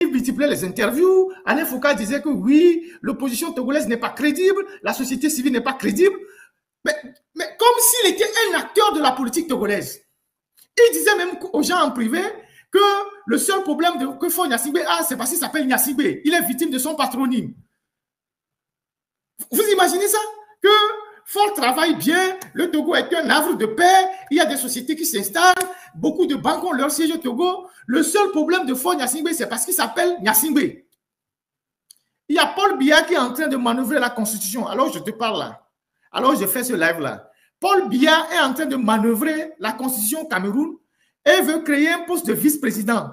Il multipliait les interviews. Alain Foucault disait que oui, l'opposition togolaise n'est pas crédible, la société civile n'est pas crédible. Mais comme s'il était un acteur de la politique togolaise. Il disait même aux gens en privé que le seul problème que font Gnassingbé, c'est parce qu'il s'appelle Gnassingbé. Il est victime de son patronyme. Vous imaginez ça? Que Fort travaille bien, le Togo est un havre de paix, il y a des sociétés qui s'installent, beaucoup de banques ont leur siège au Togo. Le seul problème de Fort Gnassingbé, c'est parce qu'il s'appelle Gnassingbé. Il y a Paul Biya qui est en train de manœuvrer la Constitution. Alors je te parle là. Alors je fais ce live là. Paul Biya est en train de manœuvrer la Constitution Cameroun et veut créer un poste de vice-président.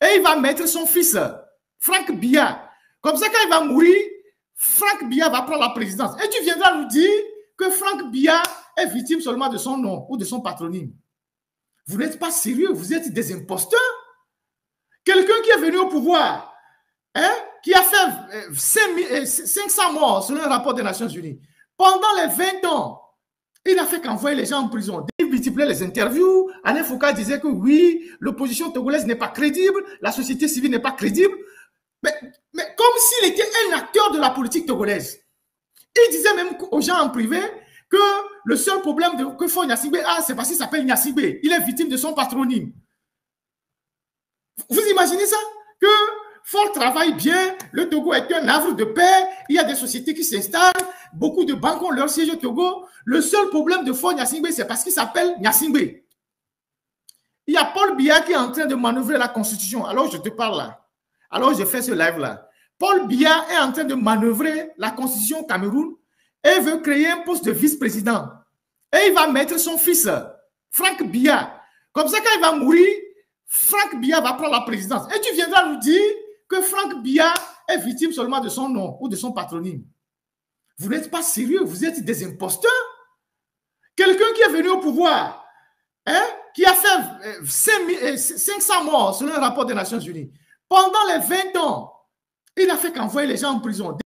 Et il va mettre son fils, Franck Biya. Comme ça, quand il va mourir, Franck Biya va prendre la présidence. Et tu viendras nous dire que Franck Biya est victime seulement de son nom ou de son patronyme. Vous n'êtes pas sérieux, vous êtes des imposteurs. Quelqu'un qui est venu au pouvoir, qui a fait 500 morts selon un rapport des Nations Unies, pendant les 20 ans, il n'a fait qu'envoyer les gens en prison. Il multipliait les interviews. Alain Foucault disait que oui, l'opposition togolaise n'est pas crédible, la société civile n'est pas crédible. Mais comme s'il était un acteur de la politique togolaise. Il disait même aux gens en privé que le seul problème que font Gnassingbé, c'est parce qu'il s'appelle Gnassingbé. Il est victime de son patronyme. Vous imaginez ça? Que Fort travaille bien, le Togo est un havre de paix, il y a des sociétés qui s'installent, beaucoup de banques ont leur siège au Togo. Le seul problème de Fort Gnassingbé, c'est parce qu'il s'appelle Gnassingbé. Il y a Paul Biya qui est en train de manœuvrer la Constitution. Alors je te parle là. Alors je fais ce live là. Paul Biya est en train de manœuvrer la Constitution Cameroun et veut créer un poste de vice-président. Et il va mettre son fils, Franck Biya. Comme ça, quand il va mourir, Franck Biya va prendre la présidence. Et tu viendras nous dire que Franck Biya est victime seulement de son nom ou de son patronyme. Vous n'êtes pas sérieux, vous êtes des imposteurs. Quelqu'un qui est venu au pouvoir, qui a fait 500 morts selon un rapport des Nations Unies, pendant les 20 ans, il n'a fait qu'envoyer les gens en prison.